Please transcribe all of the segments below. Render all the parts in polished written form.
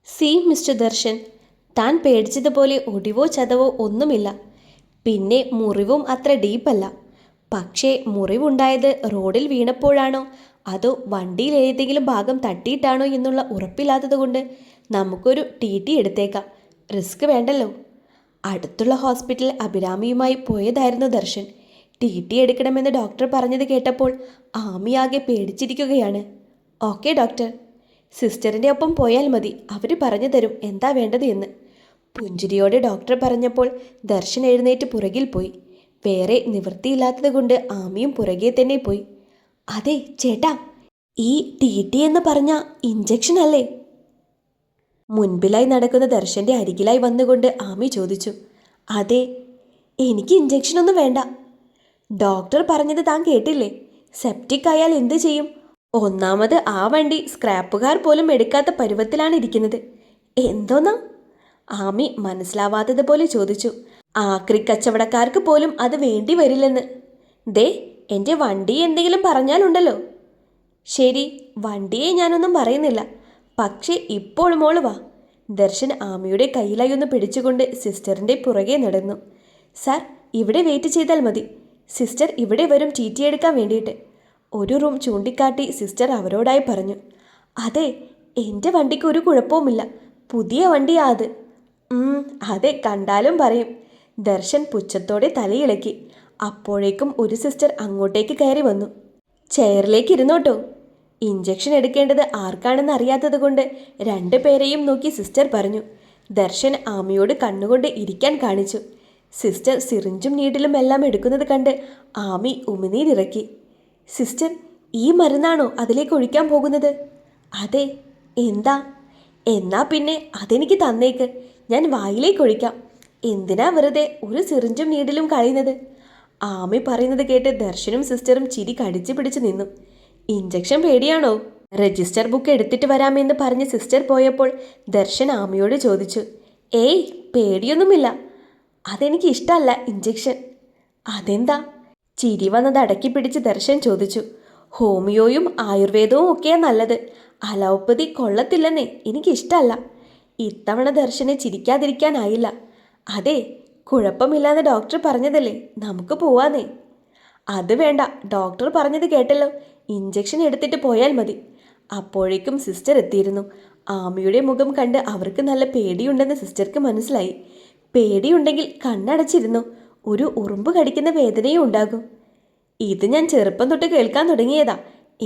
C mister Darshan, താൻ പേടിച്ചതുപോലെ ഒടിവോ ചതവോ ഒന്നുമില്ല. പിന്നെ മുറിവും അത്ര ഡീപ്പല്ല. പക്ഷേ മുറിവുണ്ടായത് റോഡിൽ വീണപ്പോഴാണോ അതോ വണ്ടിയിൽ ഏതെങ്കിലും ഭാഗം തട്ടിയിട്ടാണോ എന്നുള്ള ഉറപ്പില്ലാത്തതുകൊണ്ട് നമുക്കൊരു ടി ടി എടുത്തേക്കാം. റിസ്ക് വേണ്ടല്ലോ. അടുത്തുള്ള ഹോസ്പിറ്റൽ അഭിരാമിയുമായി പോയതായിരുന്നു ദർശൻ. ടി ടി എടുക്കണമെന്ന് ഡോക്ടർ പറഞ്ഞത് കേട്ടപ്പോൾ ആമിയാകെ പേടിച്ചിരിക്കുകയാണ്. ഓക്കെ ഡോക്ടർ, സിസ്റ്ററിൻ്റെ ഒപ്പം പോയാൽ മതി, അവർ പറഞ്ഞു തരും എന്താ വേണ്ടത് എന്ന്. പുഞ്ചിരിയോടെ ഡോക്ടർ പറഞ്ഞപ്പോൾ ദർശൻ എഴുന്നേറ്റ് പുറകിൽ പോയി. വേറെ നിവൃത്തിയില്ലാത്തത് കൊണ്ട് ആമിയും പുറകെ തന്നെ പോയി. അതെ ചേട്ടാ, ഈ ടി ടി എന്ന് പറഞ്ഞ ഇഞ്ചക്ഷൻ അല്ലേ? മുൻപിലായി നടക്കുന്ന ദർശൻ്റെ അരികിലായി വന്നുകൊണ്ട് ആമി ചോദിച്ചു. അതെ, എനിക്ക് ഇഞ്ചക്ഷനൊന്നും വേണ്ട. ഡോക്ടർ പറഞ്ഞത് താൻ കേട്ടില്ലേ? സെപ്റ്റിക് ആയാൽ എന്ത് ചെയ്യും? ഒന്നാമത് ആ വണ്ടി സ്ക്രാപ്പുകാർ പോലും എടുക്കാത്ത പരുവത്തിലാണ് ഇരിക്കുന്നത്. എന്തോന്നാ? ആമി മനസ്സിലാവാത്തതുപോലെ ചോദിച്ചു. ആക്രി കച്ചവടക്കാർക്ക് പോലും അത് വേണ്ടി വരില്ലെന്ന്. ദേ, എൻ്റെ വണ്ടി എന്തെങ്കിലും പറഞ്ഞാലുണ്ടല്ലോ. ശരി, വണ്ടിയെ ഞാനൊന്നും പറയുന്നില്ല. പക്ഷേ ഇപ്പോൾ മോള് വാ. ദർശൻ ആമിയുടെ കയ്യിലായി ഒന്ന് പിടിച്ചുകൊണ്ട് സിസ്റ്ററിൻ്റെ പുറകെ നടന്നു. സാർ, ഇവിടെ വെയിറ്റ് ചെയ്താൽ മതി. സിസ്റ്റർ ഇവിടെ വരും ടി ടി എടുക്കാൻ വേണ്ടിയിട്ട്. ഒരു റൂം ചൂണ്ടിക്കാട്ടി സിസ്റ്റർ അവരോടായി പറഞ്ഞു. അതെ, എൻ്റെ വണ്ടിക്ക് ഒരു കുഴപ്പവുമില്ല. പുതിയ വണ്ടിയാ അത്. അതെ, കണ്ടാലും പറയും. ദർശൻ പുച്ഛത്തോടെ തലയിളക്കി. അപ്പോഴേക്കും ഒരു സിസ്റ്റർ അങ്ങോട്ടേക്ക് കയറി വന്നു. ചെയറിലേക്ക് ഇരുന്നോട്ടോ. ഇഞ്ചക്ഷൻ എടുക്കേണ്ടത് ആർക്കാണെന്ന് അറിയാത്തത് കൊണ്ട് രണ്ടുപേരെയും നോക്കി സിസ്റ്റർ പറഞ്ഞു. ദർശൻ ആമിയോട് കണ്ണുകൊണ്ട് ഇരിക്കാൻ കാണിച്ചു. സിസ്റ്റർ സിറിഞ്ചും നീഡിലും എല്ലാം എടുക്കുന്നത് കണ്ട് ആമി ഉമിനീരിറക്കി. സിസ്റ്റർ, ഈ മരുന്നാണോ അതിലേക്ക് ഒഴിക്കാൻ പോകുന്നത്? അതെ. എന്താ? എന്നാ പിന്നെ അതെനിക്ക് തന്നേക്ക്, ഞാൻ വായിലേക്ക് ഒഴിക്കാം. എന്തിനാ വെറുതെ ഒരു സിറിഞ്ചും നീഡിലും കളയുന്നത്? ആമി പറയുന്നത് കേട്ട് ദർശനും സിസ്റ്ററും ചിരി കടിച്ചു പിടിച്ചു നിന്നു. ഇഞ്ചക്ഷൻ പേടിയാണോ? രജിസ്റ്റർ ബുക്ക് എടുത്തിട്ട് വരാമെന്ന് പറഞ്ഞ് സിസ്റ്റർ പോയപ്പോൾ ദർശൻ ആമിയോട് ചോദിച്ചു. ഏയ്, പേടിയൊന്നുമില്ല. അതെനിക്ക് ഇഷ്ടമല്ല ഇഞ്ചക്ഷൻ. അതെന്താ? ചിരി വന്നത് അടക്കി പിടിച്ച് ദർശൻ ചോദിച്ചു. ഹോമിയോയും ആയുർവേദവും ഒക്കെയാ നല്ലത്. അലോപ്പതി കൊള്ളത്തില്ലെന്നേ, എനിക്കിഷ്ടമല്ല. ഇത്തവണ ദർശനെ ചിരിക്കാതിരിക്കാനായില്ല. അതെ, കുഴപ്പമില്ലാന്ന് ഡോക്ടർ പറഞ്ഞതല്ലേ, നമുക്ക് പോവാന്നേ. അത് വേണ്ട, ഡോക്ടർ പറഞ്ഞത് കേട്ടല്ലോ. ഇഞ്ചക്ഷൻ എടുത്തിട്ട് പോയാൽ മതി. അപ്പോഴേക്കും സിസ്റ്റർ എത്തിയിരുന്നു. ആമിയുടെ മുഖം കണ്ട് അവർക്ക് നല്ല പേടിയുണ്ടെന്ന് സിസ്റ്റർക്ക് മനസ്സിലായി. പേടിയുണ്ടെങ്കിൽ കണ്ണടച്ചിരുന്നു. ഒരു ഉറുമ്പ് കടിക്കുന്ന വേദനയും ഉണ്ടാകും. ഇത് ഞാൻ ചെറുപ്പം തൊട്ട് കേൾക്കാൻ തുടങ്ങിയതാ.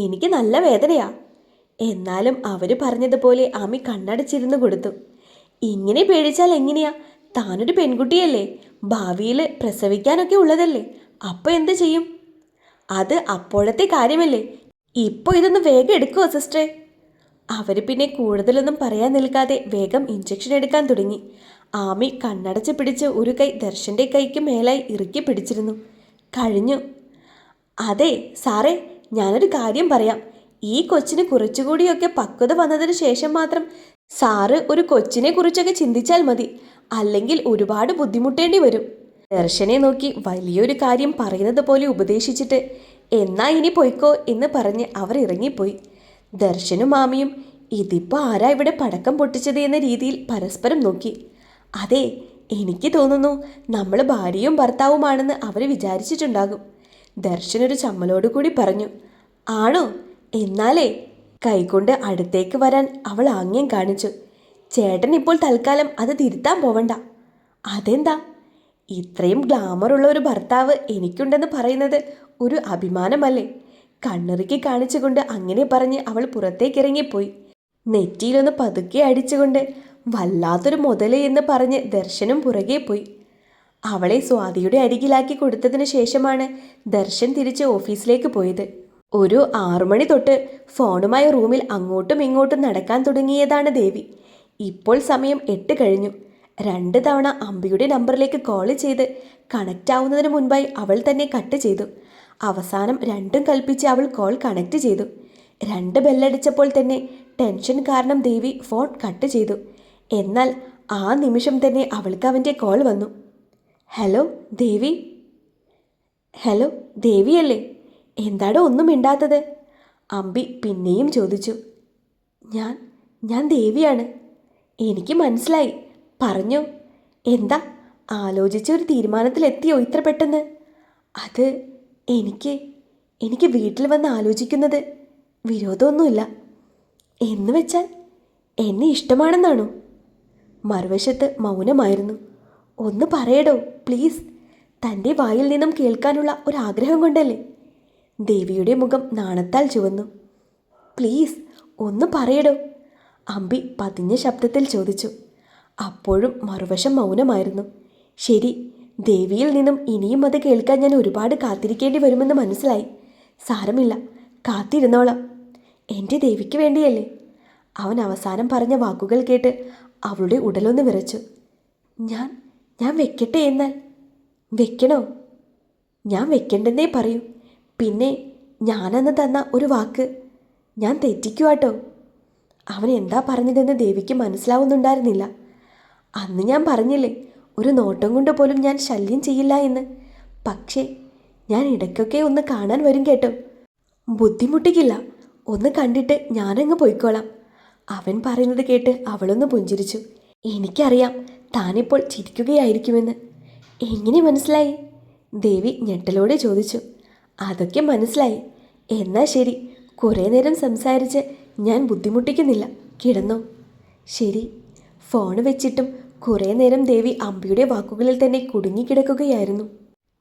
എനിക്ക് നല്ല വേദനയാ. എന്നാലും അവർ പറഞ്ഞതുപോലെ ആമി കണ്ണടച്ചിരുന്നു കൊടുത്തു. ഇങ്ങനെ പേടിച്ചാൽ എങ്ങനെയാ? താനൊരു പെൺകുട്ടിയല്ലേ, ഭാവിയിൽ പ്രസവിക്കാനൊക്കെ ഉള്ളതല്ലേ. അപ്പോൾ എന്ത് ചെയ്യും? അത് അപ്പോഴത്തെ കാര്യമല്ലേ. ഇപ്പോൾ ഇതൊന്ന് വേഗം എടുക്കുമോ സിസ്റ്ററെ? അവർ പിന്നെ കൂടുതലൊന്നും പറയാൻ നിൽക്കാതെ വേഗം ഇഞ്ചക്ഷൻ എടുക്കാൻ തുടങ്ങി. ആമി കണ്ണടച്ച് പിടിച്ച് ഒരു കൈ ദർശൻ്റെ കൈക്ക് മേലായി ഇറുക്കി പിടിച്ചിരുന്നു. കഴിഞ്ഞു. അതെ സാറേ, ഞാനൊരു കാര്യം പറയാം. ഈ കൊച്ചിന് കുറച്ചുകൂടിയൊക്കെ പക്വത വന്നതിന് ശേഷം മാത്രം സാറ് ഒരു കൊച്ചിനെ കുറിച്ചൊക്കെ ചിന്തിച്ചാൽ മതി. അല്ലെങ്കിൽ ഒരുപാട് ബുദ്ധിമുട്ടേണ്ടി വരും. ദർശനെ നോക്കി വലിയൊരു കാര്യം പറയുന്നത് പോലെ ഉപദേശിച്ചിട്ട് എന്നാ ഇനി പൊയ്ക്കോ എന്ന് പറഞ്ഞ് അവർ ഇറങ്ങിപ്പോയി. ദർശനും മാമിയും ഇതിപ്പോൾ ആരാ ഇവിടെ പടക്കം പൊട്ടിച്ചത് എന്ന രീതിയിൽ പരസ്പരം നോക്കി. അതെ, എനിക്ക് തോന്നുന്നു നമ്മൾ ഭാര്യയും ഭർത്താവുമാണെന്ന് അവർ വിചാരിച്ചിട്ടുണ്ടാകും. ദർശനൊരു ചമ്മലോട് കൂടി പറഞ്ഞു. ആണോ? എന്നാലേ കൈകൊണ്ട് അടുത്തേക്ക് വരാൻ അവൾ ആംഗ്യം കാണിച്ചു. ചേട്ടൻ ഇപ്പോൾ തൽക്കാലം അത് തിരുത്താൻ പോവണ്ട. അതെന്താ? ഇത്രയും ഗ്ലാമറുള്ള ഒരു ഭർത്താവ് എനിക്കുണ്ടെന്ന് പറയുന്നത് ഒരു അഭിമാനമല്ലേ? കണ്ണിറുക്കി കാണിച്ചുകൊണ്ട് അങ്ങനെ പറഞ്ഞ് അവൾ പുറത്തേക്കിറങ്ങിപ്പോയി. നെറ്റിയിലൊന്ന് പതുക്കെ അടിച്ചുകൊണ്ട് വല്ലാത്തൊരു മുതലേ എന്ന് പറഞ്ഞ് ദർശനും പുറകെ പോയി. അവളെ സ്വാതിയുടെ അരികിലാക്കി കൊടുത്തതിന് ശേഷമാണ് ദർശൻ തിരിച്ച് ഓഫീസിലേക്ക് പോയത്. ഒരു 6 മണി തൊട്ട് ഫോണുമായി റൂമിൽ അങ്ങോട്ടും ഇങ്ങോട്ടും നടക്കാൻ തുടങ്ങിയതാണ് ദേവി. ഇപ്പോൾ സമയം 8 കഴിഞ്ഞു. 2 തവണ അമ്പിയുടെ നമ്പറിലേക്ക് കോൾ ചെയ്ത് കണക്റ്റ് ആവുന്നതിന് മുൻപായി അവൾ തന്നെ കട്ട് ചെയ്തു. അവസാനം രണ്ടും കൽപ്പിച്ച് അവൾ കോൾ കണക്റ്റ് ചെയ്തു. 2 ബെല്ലടിച്ചപ്പോൾ തന്നെ ടെൻഷൻ കാരണം ദേവി ഫോൺ കട്ട് ചെയ്തു. എന്നാൽ ആ നിമിഷം തന്നെ അവൾക്ക് അവൻ്റെ കോൾ വന്നു. ഹലോ ദേവി. ഹലോ ദേവിയല്ലേ? എന്താടോ ഒന്നും മിണ്ടാത്തത്? അമ്പി പിന്നെയും ചോദിച്ചു. ഞാൻ ദേവിയാണ്. എനിക്ക് മനസ്സിലായി. പറഞ്ഞു. എന്താ, ആലോചിച്ച ഒരു തീരുമാനത്തിലെത്തിയോ ഇത്ര പെട്ടെന്ന്? അത് എനിക്ക് എനിക്ക് വീട്ടിൽ വന്ന് ആലോചിക്കുന്നത് വിരോധമൊന്നുമില്ല. എന്ന് വെച്ചാൽ എന്നെ ഇഷ്ടമാണെന്നാണോ? മറുവശത്ത് മൗനമായിരുന്നു. ഒന്ന് പറയടോ പ്ലീസ്. തൻ്റെ വായിൽ നിന്നും കേൾക്കാനുള്ള ഒരാഗ്രഹം കൊണ്ടല്ലേ? ദേവിയുടെ മുഖം നാണത്താൽ ചുവന്നു. പ്ലീസ് ഒന്ന് പറയടോ, അമ്പി പതിഞ്ഞ ശബ്ദത്തിൽ ചോദിച്ചു. അപ്പോഴും മറുവശം മൗനമായിരുന്നു. ശരി, ദേവിയിൽ നിന്നും ഇനിയും അത് കേൾക്കാൻ ഞാൻ ഒരുപാട് കാത്തിരിക്കേണ്ടി വരുമെന്ന് മനസ്സിലായി. സാരമില്ല, കാത്തിരുന്നോളാം. എൻ്റെ ദേവിക്ക് വേണ്ടിയല്ലേ? അവൻ അവസാനം പറഞ്ഞ വാക്കുകൾ കേട്ട് അവളുടെ ഉടലൊന്ന് വിറച്ചു. ഞാൻ ഞാൻ വെക്കട്ടെ എന്നാൽ? വെക്കണോ? ഞാൻ വെക്കണ്ടെന്നേ പറയൂ. പിന്നെ ഞാനന്ന് തന്ന ഒരു വാക്ക് ഞാൻ തെറ്റിക്കുവാട്ടോ. അവൻ എന്താ പറഞ്ഞതെന്ന് ദേവിക്ക് മനസ്സിലാവുന്നുണ്ടായിരുന്നില്ല. അന്ന് ഞാൻ പറഞ്ഞില്ലേ, ഒരു നോട്ടം കൊണ്ട് പോലും ഞാൻ ശല്യം ചെയ്യില്ല എന്ന്. പക്ഷേ ഞാൻ ഇടയ്ക്കൊക്കെ ഒന്ന് കാണാൻ വരും കേട്ടോ. ബുദ്ധിമുട്ടിക്കില്ല. ഒന്ന് കണ്ടിട്ട് ഞാനങ്ങ് പോയിക്കോളാം. അവൻ പറയുന്നത് കേട്ട് അവളൊന്ന് പുഞ്ചിരിച്ചു. എനിക്കറിയാം താനിപ്പോൾ ചിരിക്കുകയായിരിക്കുമെന്ന്. എങ്ങനെ മനസ്സിലായി? ദേവി ഞെട്ടലോടെ ചോദിച്ചു. അതൊക്കെ മനസ്സിലായി. എന്നാൽ ശരി, കുറേ നേരം സംസാരിച്ച് ഞാൻ ബുദ്ധിമുട്ടിക്കുന്നില്ല. കിടന്നോ. ശരി. ഫോൺ വെച്ചിട്ടും കുറേ നേരം ദേവി അമ്പിയുടെ വാക്കുകളിൽ തന്നെ കുടുങ്ങിക്കിടക്കുകയായിരുന്നു.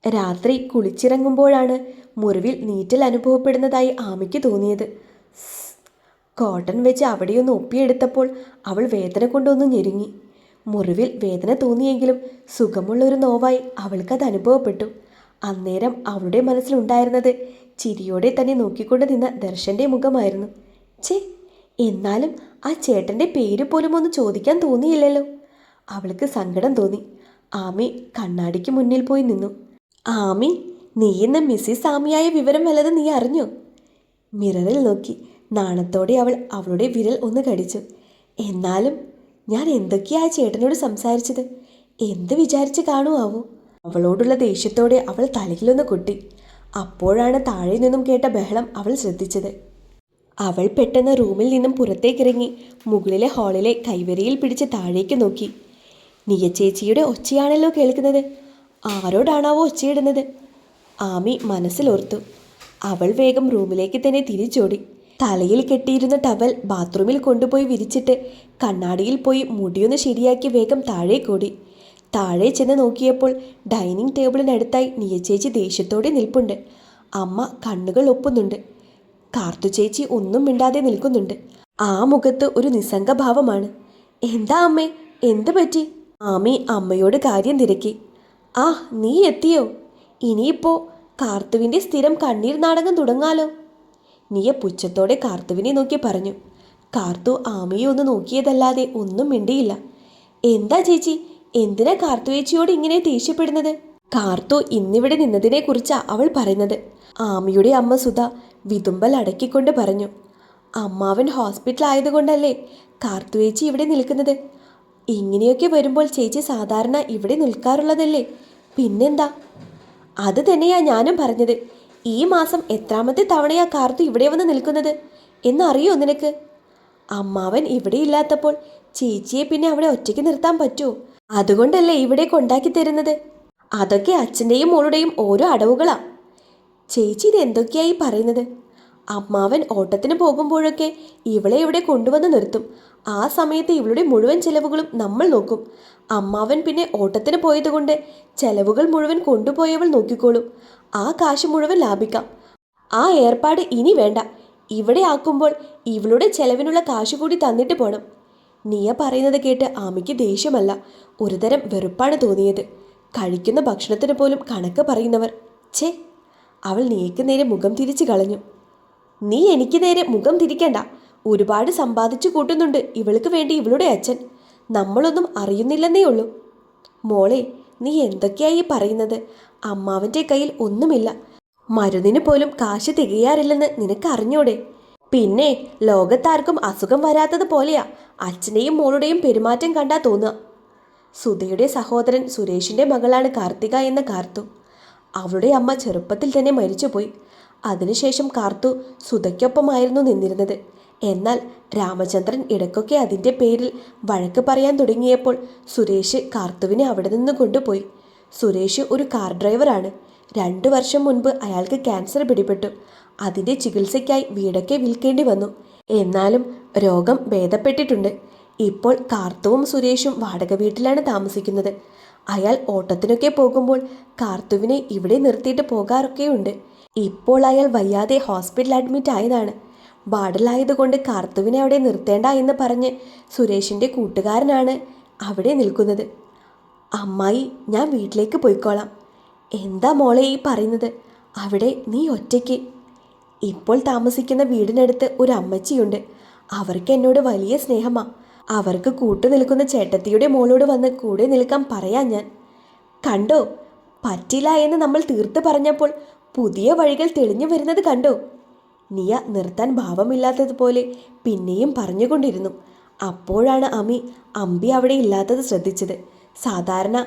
രാത്രി കുളിച്ചിറങ്ങുമ്പോഴാണ് മുറിവിൽ നീറ്റൽ അനുഭവപ്പെടുന്നതായി ആമിക്ക് തോന്നിയത്. കോട്ടൺ വെച്ച് അവിടെയൊന്ന് ഒപ്പിയെടുത്തപ്പോൾ അവൾ വേദന കൊണ്ടൊന്ന് ഞെരുങ്ങി. മുറിവിൽ വേദന തോന്നിയെങ്കിലും സുഖമുള്ളൊരു നോവായി അവൾക്കത് അനുഭവപ്പെട്ടു. അന്നേരം അവളുടെ മനസ്സിലുണ്ടായിരുന്നത് ചിരിയോടെ തന്നെ നോക്കിക്കൊണ്ട് നിന്ന ദർശൻ്റെ മുഖമായിരുന്നു. ചേ, എന്നാലും ആ ചേട്ടൻ്റെ പേര് പോലും ഒന്ന് ചോദിക്കാൻ തോന്നിയില്ലല്ലോ. അവൾക്ക് സങ്കടം തോന്നി. ആമി കണ്ണാടിക്ക് മുന്നിൽ പോയി നിന്നു. ആമി, നീ ഇന്ന് മിസ്സിസ് ആമിയായ വിവരം വല്ലതും നീ അറിഞ്ഞോ? മിററിൽ നോക്കി നാണത്തോടെ അവൾ അവളുടെ വിരൽ ഒന്ന് കടിച്ചു. എന്നാലും ഞാൻ എന്തൊക്കെയാ ആ ചേട്ടനോട് സംസാരിച്ചത്? എന്ത് വിചാരിച്ച് കാണുമാവോ? അവളോടുള്ള ദേഷ്യത്തോടെ അവൾ തലയിലൊന്ന് കൊട്ടി. അപ്പോഴാണ് താഴെ നിന്നും കേട്ട ബഹളം അവൾ ശ്രദ്ധിച്ചത്. അവൾ പെട്ടെന്ന് റൂമിൽ നിന്നും പുറത്തേക്കിറങ്ങി മുകളിലെ ഹാളിലെ കൈവരിയിൽ പിടിച്ച് താഴേക്ക് നോക്കി. നിയ ചേച്ചിയുടെ ഒച്ചയാണല്ലോ കേൾക്കുന്നത്. ആരോടാണാവോ ഒച്ചയിടുന്നത്? ആമി മനസ്സിലോർത്തു. അവൾ വേഗം റൂമിലേക്ക് തന്നെ തിരിച്ചോടി. തലയിൽ കെട്ടിയിരുന്ന ടവൽ ബാത്റൂമിൽ കൊണ്ടുപോയി വിരിച്ചിട്ട് കണ്ണാടിയിൽ പോയി മുടിയൊന്ന് ശരിയാക്കി വേഗം താഴേക്കോടി. താഴെ ചെന്ന് നോക്കിയപ്പോൾ ഡൈനിങ് ടേബിളിനടുത്തായി നിയച്ചേച്ചി ദേഷ്യത്തോടെ നിൽപ്പുണ്ട്. അമ്മ കണ്ണുകൾ ഒപ്പുന്നുണ്ട്. കാർത്തു ചേച്ചി ഒന്നും മിണ്ടാതെ നിൽക്കുന്നുണ്ട്. ആ മുഖത്ത് ഒരു നിസ്സംഗഭാവമാണ്. എന്താ അമ്മേ, എന്ത് പറ്റി? ആമി അമ്മയോട് കാര്യം തിരക്കി. ആ, നീ എത്തിയോ? ഇനിയിപ്പോൾ കാർത്തുവിൻ്റെ സ്ഥിരം കണ്ണീർ നാടകം തുടങ്ങാലോ. നിയ പുച്ഛത്തോടെ കാർത്തുവിനെ നോക്കി പറഞ്ഞു. കാർത്തു ആമയെ ഒന്ന് നോക്കിയതല്ലാതെ ഒന്നും മിണ്ടിയില്ല. എന്താ ചേച്ചി, എന്തിനാ കാർത്തു ചേച്ചിയോട് ഇങ്ങനെ ദേഷ്യപ്പെടുന്നത്? കാർത്തു ഇന്നിവിടെ നിന്നതിനെക്കുറിച്ചാ അവൾ പറയുന്നത്. ആമിയുടെ അമ്മ സുധ വിതുമ്പൽ അടക്കിക്കൊണ്ട് പറഞ്ഞു. അമ്മാവൻ ഹോസ്പിറ്റലായതുകൊണ്ടല്ലേ കാർത്തു ചേച്ചി ഇവിടെ നിൽക്കുന്നത്. ഇങ്ങനെയൊക്കെ വരുമ്പോൾ ചേച്ചി സാധാരണ ഇവിടെ നിൽക്കാറുള്ളതല്ലേ. പിന്നെന്താ? അത് തന്നെയാ ഞാനും പറഞ്ഞത്. ഈ മാസം എത്രാമത്തെ തവണയാ കാർത്തു ഇവിടെ വന്ന് നിൽക്കുന്നത് എന്നറിയോ നിനക്ക്? അമ്മാവൻ ഇവിടെ ഇല്ലാത്തപ്പോൾ ചേച്ചിയെ പിന്നെ അവിടെ ഒറ്റയ്ക്ക് നിർത്താൻ പറ്റുമോ? അതുകൊണ്ടല്ലേ ഇവിടെ കൊണ്ടാക്കി തരുന്നത്. അതൊക്കെ അച്ഛൻ്റെയും മോളുടെയും ഓരോ അടവുകളാ. ചേച്ചി ഇത് എന്തൊക്കെയായി പറയുന്നത്? അമ്മാവൻ ഓട്ടത്തിന് പോകുമ്പോഴൊക്കെ ഇവളെ ഇവിടെ കൊണ്ടുവന്ന് നിർത്തും. ആ സമയത്ത് ഇവളുടെ മുഴുവൻ ചെലവുകളും നമ്മൾ നോക്കും. അമ്മാവൻ പിന്നെ ഓട്ടത്തിന് പോയതുകൊണ്ട് ചെലവുകൾ മുഴുവൻ കൊണ്ടുപോയവൾ നോക്കിക്കോളും. ആ കാശ് മുഴുവൻ ലാഭിക്കാം. ആ ഏർപ്പാട് ഇനി വേണ്ട. ഇവിടെ ആക്കുമ്പോൾ ഇവളുടെ ചെലവിനുള്ള കാശ് കൂടി തന്നിട്ട് പോണം. നിയ പറയുന്നത് കേട്ട് ആമിക്ക് ദേഷ്യമല്ല, ഒരുതരം വെറുപ്പാണ് തോന്നിയത്. കഴിക്കുന്ന ഭക്ഷണത്തിന് പോലും കണക്ക് പറയുന്നവർ. ഛേ, അവൾ നിയക്ക് നേരെ മുഖം തിരിച്ചു കളഞ്ഞു. നീ എനിക്ക് നേരെ മുഖം തിരിക്കണ്ട. ഒരുപാട് സമ്പാദിച്ചു കൂട്ടുന്നുണ്ട് ഇവൾക്ക് വേണ്ടി ഇവളുടെ അച്ഛൻ. നമ്മളൊന്നും അറിയുന്നില്ലെന്നേ ഉള്ളൂ. മോളെ, നീ എന്തൊക്കെയായി പറയുന്നത്? അമ്മാവൻ്റെ കയ്യിൽ ഒന്നുമില്ല. മരുന്നിന് പോലും കാശ് തികയാറില്ലെന്ന് നിനക്ക് അറിഞ്ഞൂടെ? പിന്നെ ലോകത്താർക്കും അസുഖം വരാത്തത് പോലെയാ അച്ഛൻ്റെയും മോളുടെയും പെരുമാറ്റം കണ്ടാ തോന്നുക. സുധയുടെ സഹോദരൻ സുരേഷിൻ്റെ മകളാണ് കാർത്തിക എന്ന കാർത്തു. അവളുടെ അമ്മ ചെറുപ്പത്തിൽ തന്നെ മരിച്ചുപോയി. അതിനുശേഷം കാർത്തു സുധയ്ക്കൊപ്പമായിരുന്നു നിന്നിരുന്നത്. എന്നാൽ രാമചന്ദ്രൻ ഇടയ്ക്കൊക്കെ അതിൻ്റെ പേരിൽ വഴക്ക് പറയാൻ തുടങ്ങിയപ്പോൾ സുരേഷ് കാർത്തുവിനെ അവിടെ നിന്ന് കൊണ്ടുപോയി. സുരേഷ് ഒരു കാർ ഡ്രൈവറാണ്. 2 വർഷം മുൻപ് അയാൾക്ക് ക്യാൻസർ പിടിപെട്ടു. അതിൻ്റെ ചികിത്സയ്ക്കായി വീടൊക്കെ വിൽക്കേണ്ടി വന്നു. എന്നാലും രോഗം ഭേദപ്പെട്ടിട്ടുണ്ട്. ഇപ്പോൾ കാർത്തുവും സുരേഷും വാടക വീട്ടിലാണ് താമസിക്കുന്നത്. അയാൾ ഓട്ടത്തിനൊക്കെ പോകുമ്പോൾ കാർത്തുവിനെ ഇവിടെ നിർത്തിയിട്ട് പോകാറൊക്കെയുണ്ട്. ഇപ്പോൾ അയാൾ വയ്യാതെ ഹോസ്പിറ്റൽ അഡ്മിറ്റ് ആയതാണ്. വാർഡിലായതുകൊണ്ട് കാർത്തുവിനെ അവിടെ നിർത്തേണ്ട എന്ന് പറഞ്ഞ് സുരേഷിൻ്റെ കൂട്ടുകാരനാണ് അവിടെ നിൽക്കുന്നത്. അമ്മായി, ഞാൻ വീട്ടിലേക്ക് പോയിക്കോളാം. എന്താ മോളെ ഈ പറയുന്നത്? അവിടെ നീ ഒറ്റയ്ക്ക്? ഇപ്പോൾ താമസിക്കുന്ന വീടിനടുത്ത് ഒരു അമ്മച്ചിയുണ്ട്. അവർക്ക് എന്നോട് വലിയ സ്നേഹമാണ്. അവർക്ക് കൂട്ടു നിൽക്കുന്ന ചേട്ടത്തിയുടെ മോളോട് വന്ന് കൂടെ നിൽക്കാൻ പറയാൻ ഞാൻ. കണ്ടോ, പറ്റില്ല എന്ന് നമ്മൾ തീർത്ത് പറഞ്ഞപ്പോൾ പുതിയ വഴികൾ തെളിഞ്ഞു വരുന്നത് കണ്ടോ? നിയ നിർത്താൻ ഭാവമില്ലാത്തതുപോലെ പിന്നെയും പറഞ്ഞുകൊണ്ടിരുന്നു. അപ്പോഴാണ് അമ്പി അവിടെ ഇല്ലാത്തത് ശ്രദ്ധിച്ചത്. സാധാരണ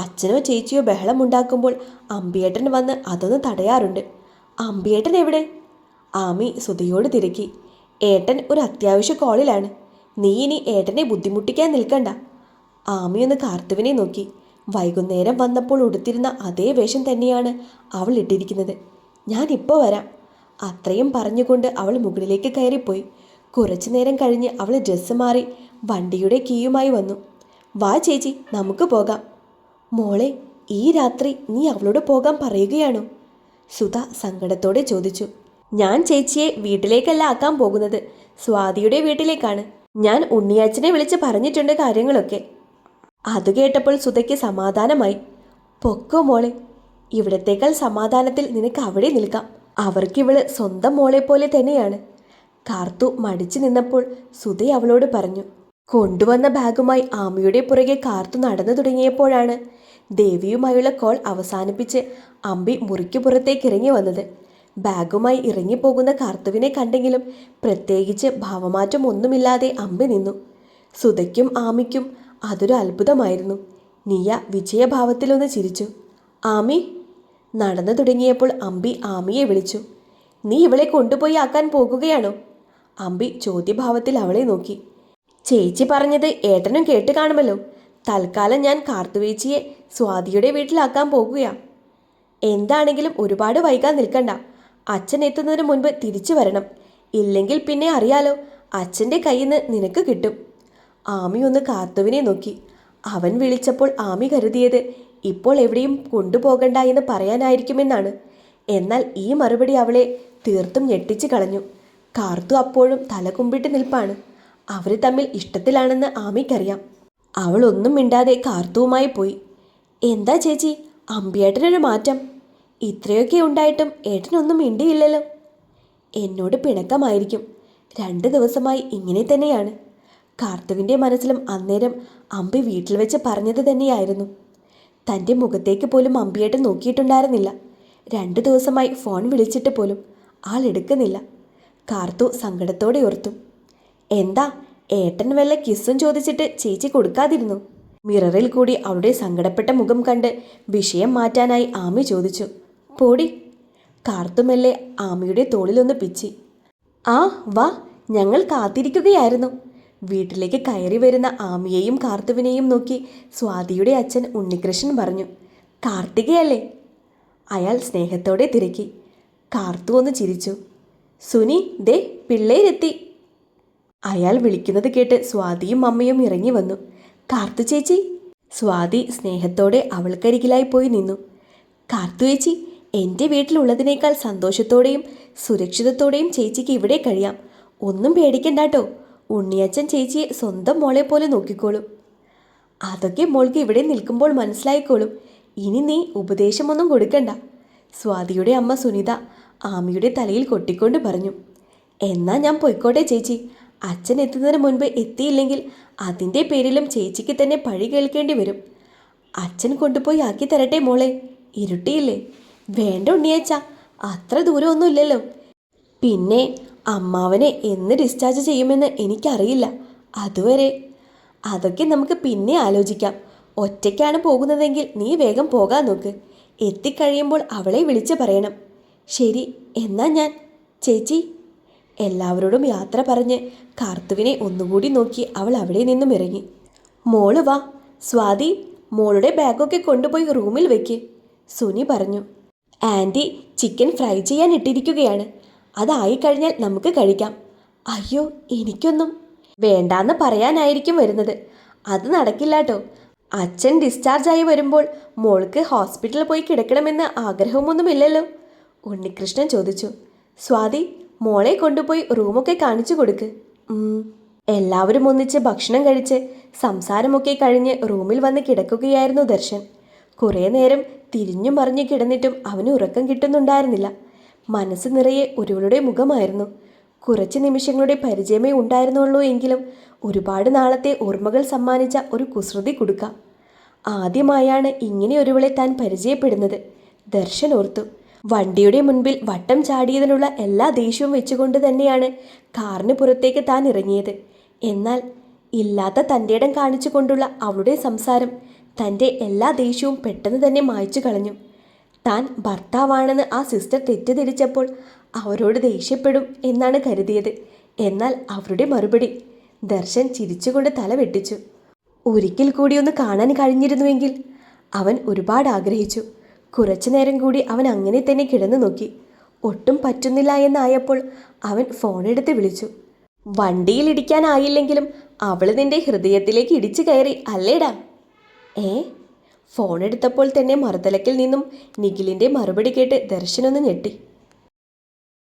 അച്ഛനോ ചേച്ചിയോ ബഹളമുണ്ടാക്കുമ്പോൾ അമ്പിയേട്ടൻ വന്ന് അതൊന്ന് തടയാറുണ്ട്. അമ്പിയേട്ടൻ എവിടെ? ആമി സുധയോട് തിരക്കി. ഏട്ടൻ ഒരു അത്യാവശ്യ കോളിലാണ്. നീ ഇനി ഏട്ടനെ ബുദ്ധിമുട്ടിക്കാൻ നിൽക്കണ്ട. ആമിയൊന്ന് കാർത്തുവിനെ നോക്കി. വൈകുന്നേരം വന്നപ്പോൾ ഉടുത്തിരുന്ന അതേ വേഷം തന്നെയാണ് അവൾ ഇട്ടിരിക്കുന്നത്. ഞാനിപ്പോൾ വരാം. അത്രയും പറഞ്ഞുകൊണ്ട് അവൾ മുകളിലേക്ക് കയറിപ്പോയി. കുറച്ചു നേരം കഴിഞ്ഞ് അവൾ ഡ്രസ്സ് മാറി വണ്ടിയുടെ കീയുമായി വന്നു. വാ ചേച്ചി, നമുക്ക് പോകാം. മോളെ, ഈ രാത്രി നീ അവളോട് പോകാൻ പറയുകയാണോ? സുധ സങ്കടത്തോടെ ചോദിച്ചു. ഞാൻ ചേച്ചിയെ വീട്ടിലേക്കല്ല ആക്കാൻ പോകുന്നത്, സ്വാതിയുടെ വീട്ടിലേക്കാണ്. ഞാൻ ഉണ്ണിയാച്ചനെ വിളിച്ച് പറഞ്ഞിട്ടുണ്ട് കാര്യങ്ങളൊക്കെ. അത് കേട്ടപ്പോൾ സുധയ്ക്ക് സമാധാനമായി. പൊക്കോ മോളെ, ഇവിടത്തേക്കാൾ സമാധാനത്തിൽ നിനക്ക് അവിടെ നിൽക്കാം. അവർക്കിവള് സ്വന്തം മോളെ പോലെ തന്നെയാണ്. കാർത്തു മടിച്ചു നിന്നപ്പോൾ സുധ അവളോട് പറഞ്ഞു. കൊണ്ടുവന്ന ബാഗുമായി ആമിയുടെ പുറകെ കാർത്തു നടന്നു തുടങ്ങിയപ്പോഴാണ് ദേവിയുമായുള്ള കോൾ അവസാനിപ്പിച്ച് അമ്പി മുറിക്ക് പുറത്തേക്ക് ഇറങ്ങി വന്നത്. ബാഗുമായി ഇറങ്ങിപ്പോകുന്ന കാർത്തുവിനെ കണ്ടെങ്കിലും പ്രത്യേകിച്ച് ഭാവമാറ്റം ഒന്നുമില്ലാതെ അമ്പി നിന്നു. സുധയ്ക്കും ആമിക്കും അതൊരു അത്ഭുതമായിരുന്നു. നിയ വിജയഭാവത്തിലൊന്ന് ചിരിച്ചു. ആമി. നടന്നു തുടങ്ങിയപ്പോൾ അമ്പി ആമിയെ വിളിച്ചു. നീ ഇവളെ കൊണ്ടുപോയി ആക്കാൻ പോകുകയാണോ? അമ്പി ചോദ്യഭാവത്തിൽ അവളെ നോക്കി. ചേച്ചി പറഞ്ഞത് ഏട്ടനും കേട്ട് കാണുമല്ലോ. തൽക്കാലം ഞാൻ കാർത്തുവേച്ചിയെ സ്വാതിയുടെ വീട്ടിലാക്കാൻ പോകുകയാ. എന്താണെങ്കിലും ഒരുപാട് വൈകാൻ നിൽക്കണ്ട. അച്ഛൻ എത്തുന്നതിന് മുൻപ് തിരിച്ചു വരണം. ഇല്ലെങ്കിൽ പിന്നെ അറിയാലോ, അച്ഛൻ്റെ കയ്യിൽ നിന്ന് നിനക്ക് കിട്ടും. ആമി ഒന്ന് കാർത്തുവിനെ നോക്കി. അവൻ വിളിച്ചപ്പോൾ ആമി കരുതിയത് ഇപ്പോൾ എവിടെയും കൊണ്ടുപോകണ്ട എന്ന് പറയാനായിരിക്കുമെന്നാണ്. എന്നാൽ ഈ മറുപടി അവളെ തീർത്തും ഞെട്ടിച്ചു കളഞ്ഞു. കാർത്തു അപ്പോഴും തല കുമ്പിട്ട് നിൽപ്പാണ്. അവർ തമ്മിൽ ഇഷ്ടത്തിലാണെന്ന് ആമിക്കറിയാം. അവൾ ഒന്നും മിണ്ടാതെ കാർത്തുവുമായി പോയി. എന്താ ചേച്ചി, അമ്പിയേട്ടനൊരു മാറ്റം? ഇത്രയൊക്കെ ഉണ്ടായിട്ടും ഏട്ടനൊന്നും മിണ്ടിയില്ലല്ലോ. എന്നോട് പിണക്കമായിരിക്കും. 2 ദിവസമായി ഇങ്ങനെ തന്നെയാണ്. കാർത്തുവിൻ്റെ മനസ്സിലും അന്നേരം അമ്പി വീട്ടിൽ വെച്ച് പറഞ്ഞത് തന്നെയായിരുന്നു. തൻ്റെ മുഖത്തേക്ക് പോലും അമ്പിയേട്ടൻ നോക്കിയിട്ടുണ്ടായിരുന്നില്ല. 2 ദിവസമായി ഫോൺ വിളിച്ചിട്ട് പോലും ആൾ എടുക്കുന്നില്ല. കാർത്തു സങ്കടത്തോടെ ഓർത്തു. എന്താ, ഏട്ടൻ വല്ല കിസ്സും ചോദിച്ചിട്ട് ചേച്ചി കൊടുക്കാതിരുന്നു? മിററിൽ കൂടി അവളുടെ സങ്കടപ്പെട്ട മുഖം കണ്ട് വിഷയം മാറ്റാനായി ആമി ചോദിച്ചു. പോടി. കാർത്തുമെല്ലെ ആമിയുടെ തോളിലൊന്ന് പിച്ചി. ആ വാ, ഞങ്ങൾ കാത്തിരിക്കുകയായിരുന്നു. വീട്ടിലേക്ക് കയറി വരുന്ന ആമിയെയും കാർത്തുവിനെയും നോക്കി സ്വാതിയുടെ അച്ഛൻ ഉണ്ണികൃഷ്ണൻ പറഞ്ഞു. കാർത്തികയല്ലേ? അയാൾ സ്നേഹത്തോടെ തിരക്കി. കാർത്തു ഒന്ന് ചിരിച്ചു. സുനി, ദേ പിള്ളേരെത്തി. അയാൾ വിളിക്കുന്നത് കേട്ട് സ്വാതിയും അമ്മയും ഇറങ്ങി വന്നു. കാർത്തു ചേച്ചി. സ്വാതി സ്നേഹത്തോടെ അവൾക്കരികിലായി പോയി നിന്നു. കാർത്തു ചേച്ചി, എൻ്റെ വീട്ടിലുള്ളതിനേക്കാൾ സന്തോഷത്തോടെയും സുരക്ഷിതത്തോടെയും ചേച്ചിക്ക് ഇവിടെ കഴിയാം. ഒന്നും പേടിക്കണ്ടാട്ടോ. ഉണ്ണിയച്ഛൻ ചേച്ചിയെ സ്വന്തം മോളെ പോലെ നോക്കിക്കോളും. അതൊക്കെ മോൾക്ക് ഇവിടെ നിൽക്കുമ്പോൾ മനസ്സിലായിക്കോളും. ഇനി നീ ഉപദേശമൊന്നും കൊടുക്കണ്ട. സ്വാതിയുടെ അമ്മ സുനിത ആമിയുടെ തലയിൽ കൊട്ടിക്കൊണ്ട് പറഞ്ഞു. എന്നാ ഞാൻ പൊയ്ക്കോട്ടെ ചേച്ചി. അച്ഛൻ എത്തുന്നതിന് മുൻപ് എത്തിയില്ലെങ്കിൽ അതിൻ്റെ പേരിലും ചേച്ചിക്ക് തന്നെ പഴി കേൾക്കേണ്ടി വരും. അച്ഛൻ കൊണ്ടുപോയി ആക്കി തരട്ടെ മോളെ? ഇരുട്ടിയില്ലേ? വേണ്ട ഉണ്ണിയച്ഛ, അത്ര ദൂരമൊന്നുമില്ലല്ലോ. പിന്നെ അമ്മാവനെ എന്ന് ഡിസ്ചാർജ് ചെയ്യുമെന്ന് എനിക്കറിയില്ല. അതുവരെ അതൊക്കെ നമുക്ക് പിന്നെ ആലോചിക്കാം. ഒറ്റയ്ക്കാണ് പോകുന്നതെങ്കിൽ നീ വേഗം പോകാൻ നോക്ക്. എത്തിക്കഴിയുമ്പോൾ അവളെ വിളിച്ച് പറയണം. ശരി, എന്നാ ഞാൻ. ചേച്ചി. എല്ലാവരോടും യാത്ര പറഞ്ഞ് കാർത്തുവിനെ ഒന്നുകൂടി നോക്കി അവൾ അവിടെ നിന്നും ഇറങ്ങി. മോള് വാ സ്വാതി, മോളുടെ ബാഗൊക്കെ കൊണ്ടുപോയി റൂമിൽ വെക്ക്, സുനി പറഞ്ഞു. ആൻറ്റി ചിക്കൻ ഫ്രൈ ചെയ്യാൻ ഇട്ടിരിക്കുകയാണ്, അതായിക്കഴിഞ്ഞാൽ നമുക്ക് കഴിക്കാം. അയ്യോ എനിക്കൊന്നും വേണ്ടാന്ന് പറയാനായിരിക്കും വരുന്നത്. അത് നടക്കില്ല കേട്ടോ. അച്ഛൻ ഡിസ്ചാർജായി വരുമ്പോൾ മോൾക്ക് ഹോസ്പിറ്റലിൽ പോയി കിടക്കണമെന്ന് ആഗ്രഹമൊന്നുമില്ലല്ലോ, ഉണ്ണികൃഷ്ണൻ ചോദിച്ചു. സ്വാതി മോളെ കൊണ്ടുപോയി റൂമൊക്കെ കാണിച്ചു കൊടുക്ക്. എല്ലാവരും ഒന്നിച്ച് ഭക്ഷണം കഴിച്ച് സംസാരമൊക്കെ കഴിഞ്ഞ് റൂമിൽ വന്ന് കിടക്കുകയായിരുന്നു ദർശൻ. കുറേ നേരം തിരിഞ്ഞു മറിഞ്ഞു കിടന്നിട്ടും അവന് ഉറക്കം കിട്ടുന്നുണ്ടായിരുന്നില്ല. മനസ്സ് നിറയെ ഒരുവളുടെ മുഖമായിരുന്നു. കുറച്ച് നിമിഷങ്ങളുടെ പരിചയമേ ഉണ്ടായിരുന്നുള്ളൂ എങ്കിലും ഒരുപാട് നാളത്തെ ഓർമ്മകൾ സമ്മാനിച്ച ഒരു കുസൃതി കുടുക്ക. ആദ്യമായാണ് ഇങ്ങനെ ഒരുവളെ താൻ പരിചയപ്പെടുന്നത്, ദർശൻ ഓർത്തു. വണ്ടിയുടെ മുൻപിൽ വട്ടം ചാടിയതിനുള്ള എല്ലാ ദേഷ്യവും വെച്ചുകൊണ്ട് തന്നെയാണ് കാറിന് പുറത്തേക്ക് താൻ ഇറങ്ങിയത്. എന്നാൽ ഇല്ലാത്ത തൻ്റെ ഇടം കാണിച്ചു കൊണ്ടുള്ള അവളുടെ സംസാരം തൻ്റെ എല്ലാ ദേഷ്യവും പെട്ടെന്ന് തന്നെ മായ്ച്ചു കളഞ്ഞു. താൻ ഭർത്താവാണെന്ന് ആ സിസ്റ്റർ തെറ്റിദ്ധരിച്ചപ്പോൾ അവരോട് ദേഷ്യപ്പെടും എന്നാണ് കരുതിയത്. എന്നാൽ അവരുടെ മറുപടി. ദർശൻ ചിരിച്ചുകൊണ്ട് തല വെട്ടിച്ചു. ഒരിക്കൽ കൂടി ഒന്ന് കാണാൻ കഴിഞ്ഞിരുന്നുവെങ്കിൽ അവൻ ഒരുപാട് ആഗ്രഹിച്ചു. കുറച്ചു നേരം കൂടി അവൻ അങ്ങനെ തന്നെ കിടന്നു നോക്കി. ഒട്ടും പറ്റുന്നില്ല എന്നായപ്പോൾ അവൻ ഫോണെടുത്ത് വിളിച്ചു. വണ്ടിയിൽ ഇടിക്കാനായില്ലെങ്കിലും അവൾ നിന്റെ ഹൃദയത്തിലേക്ക് ഇടിച്ചു കയറി അല്ലേടാ? ഫോണെടുത്തപ്പോൾ തന്നെ മറുതലക്കിൽ നിന്നും നിഖിലിൻ്റെ മറുപടി കേട്ട് ദർശനൊന്ന് ഞെട്ടി.